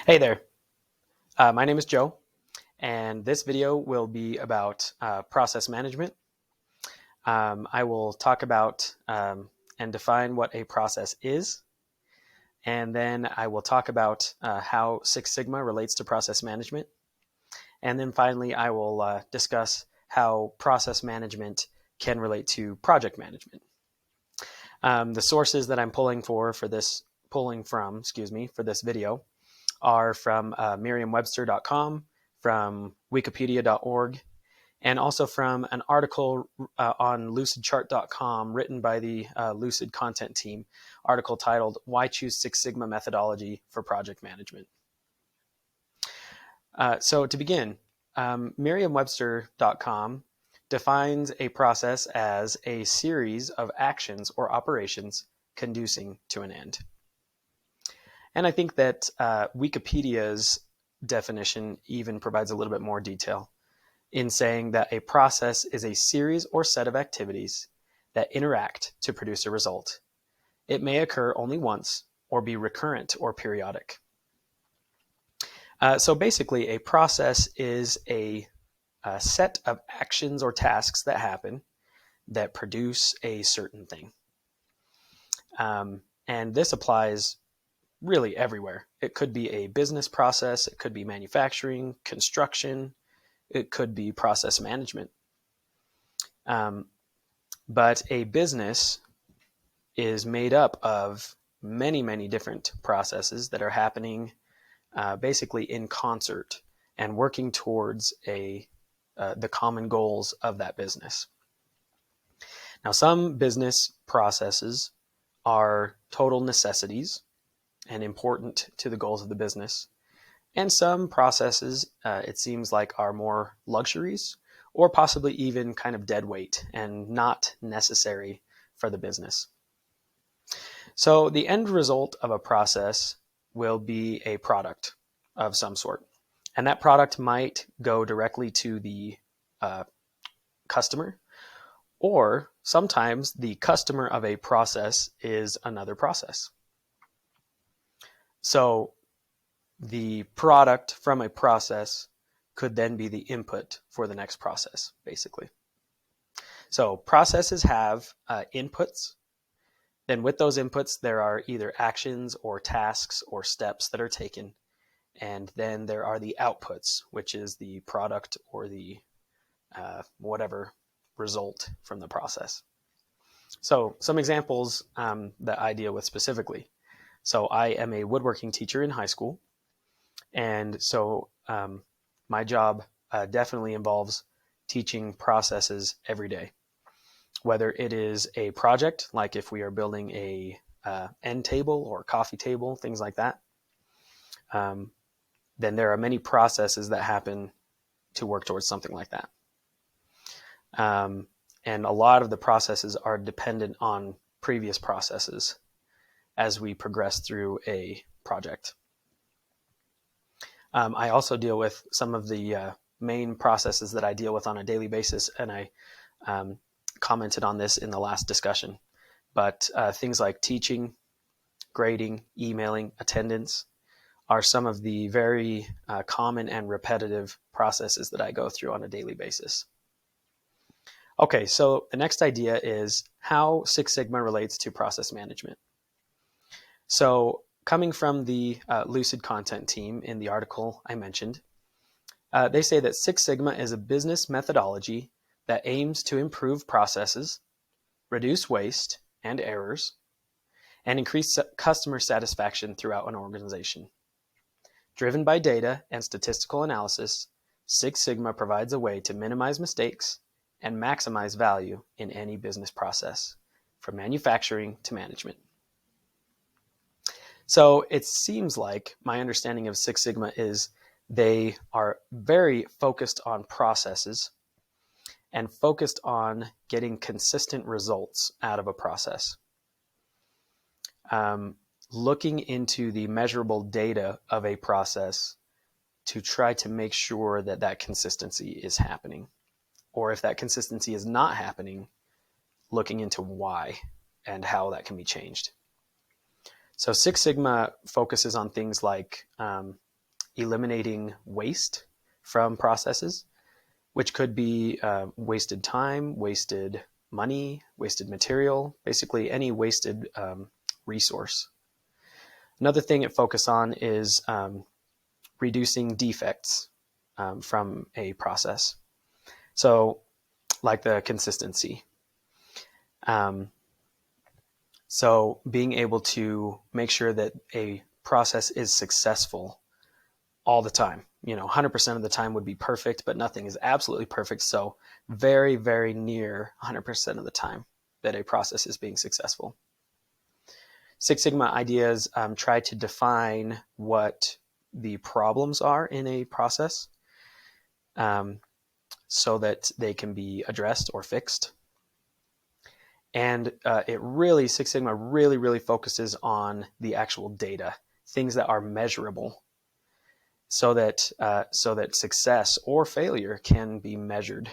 Hey there, my name is Joe, and this video will be about process management. I will talk about and define what a process is, and then I will talk about how Six Sigma relates to process management. And then finally, I will discuss how process management can relate to project management. The sources that I'm pulling from, for this video are from Merriam-Webster.com, from Wikipedia.org, and also from an article on lucidchart.com written by the Lucid content team, article titled "Why Choose Six Sigma Methodology for Project Management." So to begin, Merriam-Webster.com defines a process as a series of actions or operations conducing to an end. And I think that Wikipedia's definition even provides a little bit more detail in saying that a process is a series or set of activities that interact to produce a result. It may occur only once or be recurrent or periodic. So basically, a process is a set of actions or tasks that happen that produce a certain thing. And this applies really everywhere. It could be a business process, it could be manufacturing, construction, it could be process management. But a business is made up of many, many different processes that are happening basically in concert and working towards the common goals of that business. Now, some business processes are total necessities and important to the goals of the business. And some processes, it seems like, are more luxuries or possibly even kind of dead weight and not necessary for the business. So the end result of a process will be a product of some sort. And that product might go directly to the customer, or sometimes the customer of a process is another process. So the product from a process could then be the input for the next process, basically. So processes have inputs. Then with those inputs, there are either actions or tasks or steps that are taken. And then there are the outputs, which is the product or the whatever result from the process. So some examples that I deal with specifically. So I am a woodworking teacher in high school. And so my job definitely involves teaching processes every day, whether it is a project, like if we are building a end table or coffee table, things like that. Then there are many processes that happen to work towards something like that. And a lot of the processes are dependent on previous processes as we progress through a project. I also deal with some of the main processes that I deal with on a daily basis, and I commented on this in the last discussion. But things like teaching, grading, emailing, attendance are some of the very common and repetitive processes that I go through on a daily basis. Okay, so the next idea is how Six Sigma relates to process management. So coming from the Lucid content team in the article I mentioned, they say that Six Sigma is a business methodology that aims to improve processes, reduce waste and errors, and increase customer satisfaction throughout an organization. Driven by data and statistical analysis, Six Sigma provides a way to minimize mistakes and maximize value in any business process, from manufacturing to management. So it seems like my understanding of Six Sigma is they are very focused on processes and focused on getting consistent results out of a process. Looking into the measurable data of a process to try to make sure that that consistency is happening. Or if that consistency is not happening, looking into why and how that can be changed. So Six Sigma focuses on things like eliminating waste from processes, which could be wasted time, wasted money, wasted material, basically any wasted resource. Another thing it focuses on is reducing defects from a process. So like the consistency. So being able to make sure that a process is successful all the time. 100% of the time would be perfect, but nothing is absolutely perfect. So very, very near 100% of the time that a process is being successful. Six Sigma ideas try to define what the problems are in a process so that they can be addressed or fixed. And Six Sigma really focuses on the actual data, things that are measurable, so that success or failure can be measured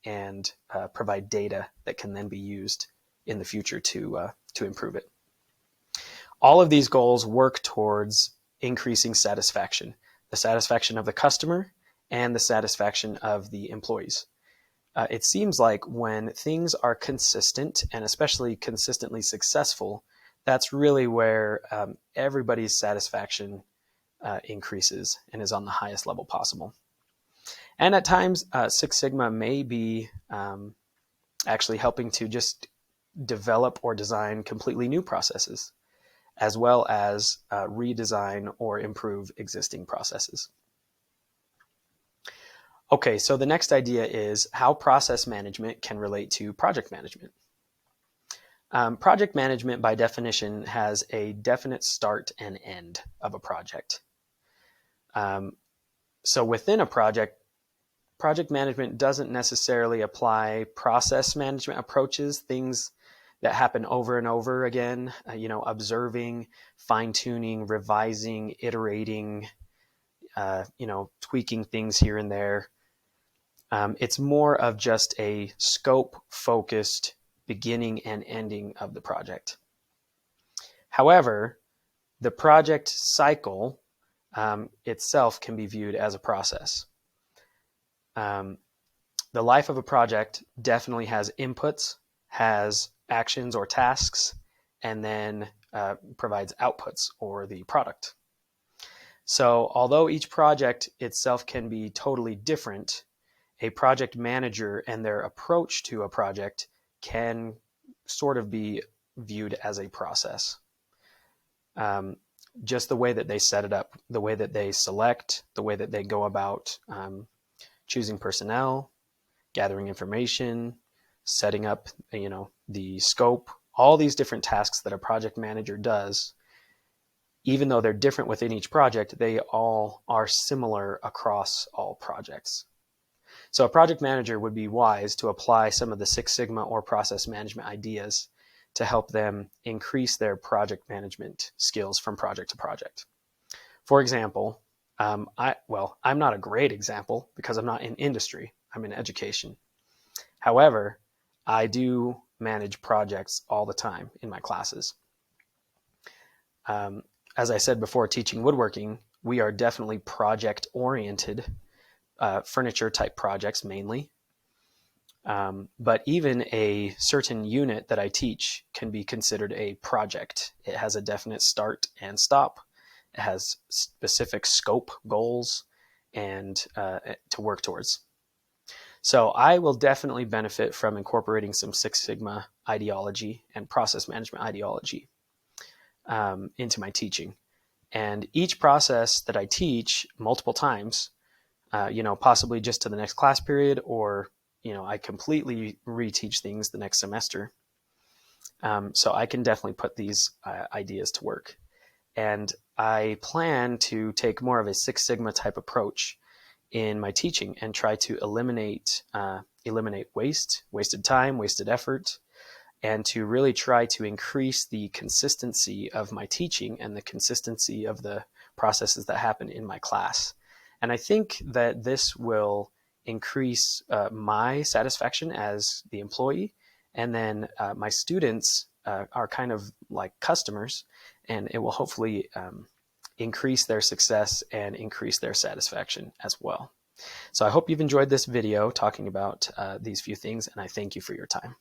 and provide data that can then be used in the future to improve it. All of these goals work towards increasing satisfaction, the satisfaction of the customer and the satisfaction of the employees. It seems like when things are consistent and especially consistently successful, that's really where everybody's satisfaction increases and is on the highest level possible. And at times, Six Sigma may be actually helping to just develop or design completely new processes, as well as redesign or improve existing processes. Okay, so the next idea is how process management can relate to project management. Project management, by definition, has a definite start and end of a project. So within a project management doesn't necessarily apply process management approaches, things that happen over and over again, observing, fine-tuning, revising, iterating, tweaking things here and there. It's more of just a scope-focused beginning and ending of the project. However, the project cycle itself can be viewed as a process. The life of a project definitely has inputs, has actions or tasks, and then provides outputs or the product. So although each project itself can be totally different, a project manager and their approach to a project can sort of be viewed as a process. Just the way that they set it up, the way that they select, the way that they go about choosing personnel, gathering information, setting up, the scope, all these different tasks that a project manager does, even though they're different within each project, they all are similar across all projects. So a project manager would be wise to apply some of the Six Sigma or process management ideas to help them increase their project management skills from project to project. For example, I'm not a great example because I'm not in industry, I'm in education. However, I do manage projects all the time in my classes. As I said before, teaching woodworking, we are definitely project-oriented, furniture type projects mainly. But even a certain unit that I teach can be considered a project. It has a definite start and stop. It has specific scope, goals, and to work towards. So I will definitely benefit from incorporating some Six Sigma ideology and process management ideology into my teaching. And each process that I teach multiple times, possibly just to the next class period, or I completely reteach things the next semester. So I can definitely put these ideas to work. And I plan to take more of a Six Sigma type approach in my teaching and try to eliminate wasted time, wasted effort, and to really try to increase the consistency of my teaching and the consistency of the processes that happen in my class. And I think that this will increase my satisfaction as the employee, and then my students are kind of like customers, and it will hopefully increase their success and increase their satisfaction as well. So I hope you've enjoyed this video talking about these few things, and I thank you for your time.